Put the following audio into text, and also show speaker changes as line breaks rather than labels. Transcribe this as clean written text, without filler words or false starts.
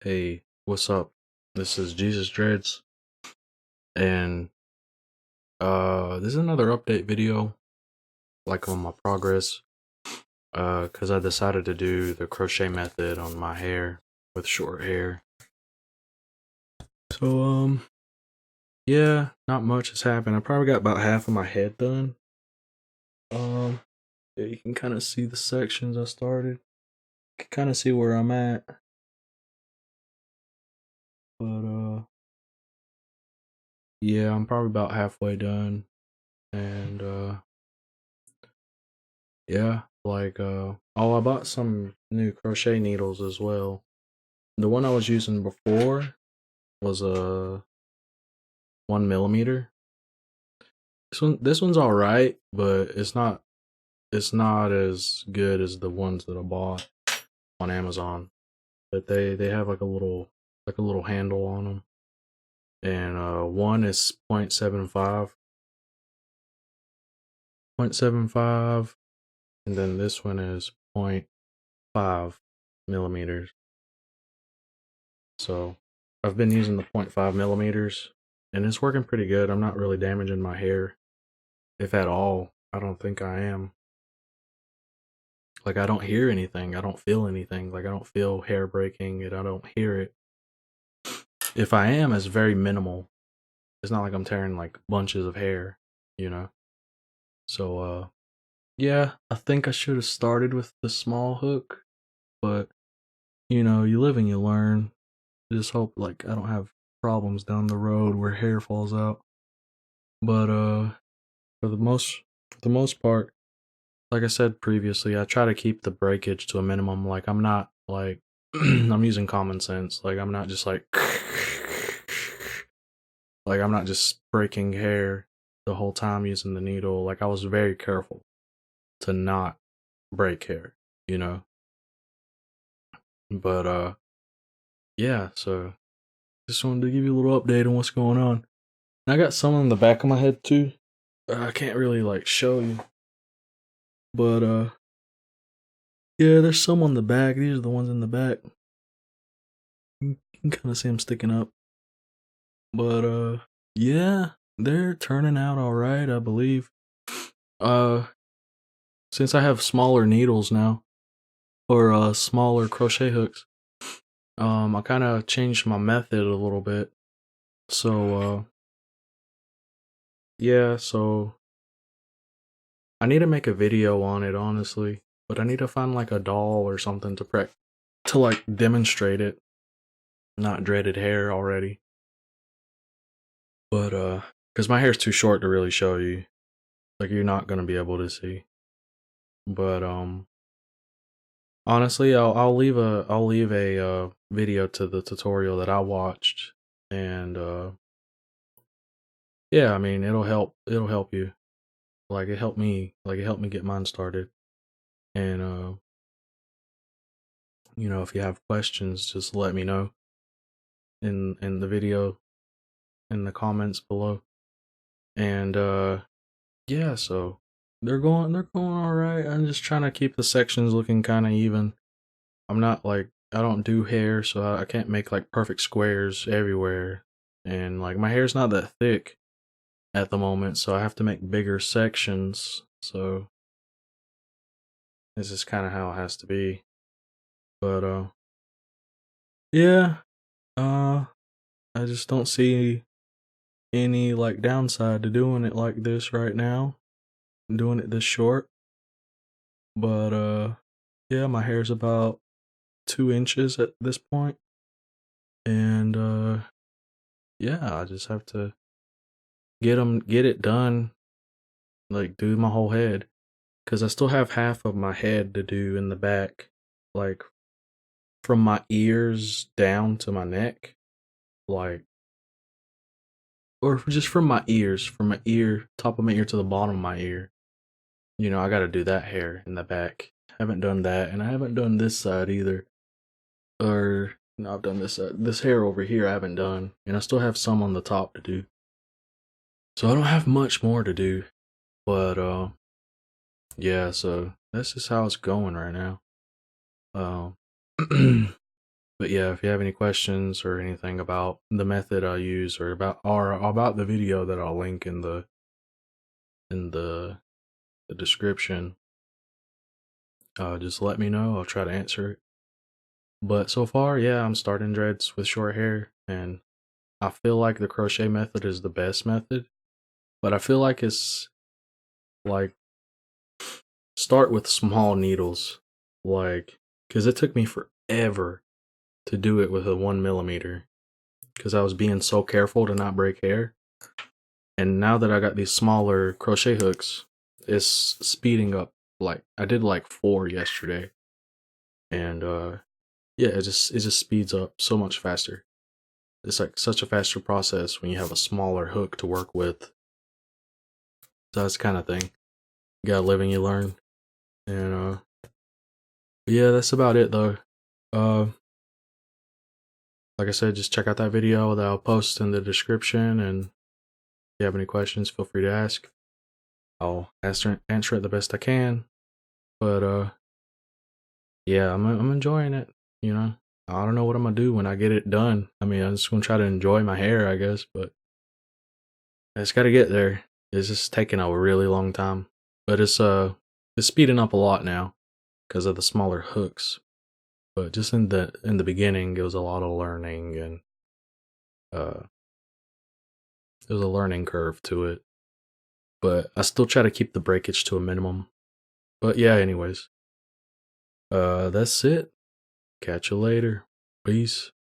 Hey, what's up? This is Jesus Dreads, and this is another update video, like on my progress. Cause I decided to do the crochet method on my hair with short hair. So yeah, not much has happened. I probably got about half of my head done. Yeah, you can kind of see the sections I started. You can kind of see where I'm at, but yeah, I'm probably about halfway done, and yeah, oh, I bought some new crochet needles as well. The one I was using before was a 1 millimeter. This one's all right, but it's not as good as the ones that I bought on Amazon. But they have like a little handle on them, and one is 0.75, and then this one is 0.5 millimeters. So I've been using the 0.5 millimeters, and it's working pretty good. I'm not really damaging my hair, if at all. I don't think I am. Like, I don't hear anything. I don't feel anything. Like, I don't feel hair breaking, and I don't hear it. If I am, it's very minimal. It's not like I'm tearing like bunches of hair, you know? So, yeah, I think I should have started with the small hook, but you live and you learn. Just hope like I don't have problems down the road where hair falls out. But for the most part, like I said previously, I try to keep the breakage to a minimum. Like, I'm not like I'm using common sense. Like, I'm not just like I'm not just breaking hair the whole time using the needle. Like, I was very careful to not break hair, you know. But yeah, so just wanted to give you a little update on what's going on. And I got some on the back of my head too. I can't really like show you, but yeah, there's some on the back. These are the ones in the back. You can kind of see them sticking up. But yeah, they're turning out all right, I believe. Uh, since I have smaller needles now, or smaller crochet hooks, I kind of changed my method a little bit. So yeah, so I need to make a video on it, honestly. But I need to find like a doll or something to like demonstrate it. Not dreaded hair already. But because my hair's too short to really show you. Like, you're not gonna be able to see. But honestly, I'll leave a video to the tutorial that I watched, and yeah, I mean, it'll help you. Like, it helped me get mine started. And if you have questions, just let me know in the video, in the comments below. And yeah, so they're going all right. I'm just trying to keep the sections looking kind of even. I'm not like, I don't do hair, so I can't make like perfect squares everywhere. And like, my hair's not that thick at the moment, so I have to make bigger sections. So this is kind of how it has to be. But yeah, uh I just don't see any like downside to doing it like this right now. Doing it this short. But yeah, my hair's about 2 inches at this point. And yeah, I just have to get it done, like do my whole head, because I still have half of my head to do in the back, like from my ears down to my neck, like, or just from my ear, top of my ear to the bottom of my ear. I got to do that hair in the back. I haven't done that, and I haven't done this side either. Or no, I've done this side. This hair over here I haven't done, and I still have some on the top to do. So I don't have much more to do, but yeah. So that's just how it's going right now. Um, But yeah, if you have any questions or anything about the method I use or about the video that I'll link in the description, just let me know. I'll try to answer it. But so far, yeah, I'm starting dreads with short hair, and I feel like the crochet method is the best method. But I feel like it's like start with small needles, like because it took me forever to do it with a 1 millimeter because I was being so careful to not break hair. And now that I got these smaller crochet hooks, it's speeding up. Like I did like 4 yesterday, and yeah, it just speeds up so much faster. It's like such a faster process when you have a smaller hook to work with. So that's the kind of thing. You gotta live and you learn. And yeah, that's about it though. Uh, like I said, just check out that video that I'll post in the description, and if you have any questions, feel free to ask. I'll answer it the best I can. But yeah, I'm enjoying it. You know, I don't know what I'm gonna do when I get it done. I mean, I'm just gonna try to enjoy my hair, I guess. But I just gotta get there. It's just taking a really long time. But it's speeding up a lot now because of the smaller hooks. But just in the beginning, it was a lot of learning, and uh, there's a learning curve to it. But I still try to keep the breakage to a minimum. But yeah, anyways, that's it. Catch you later. Peace.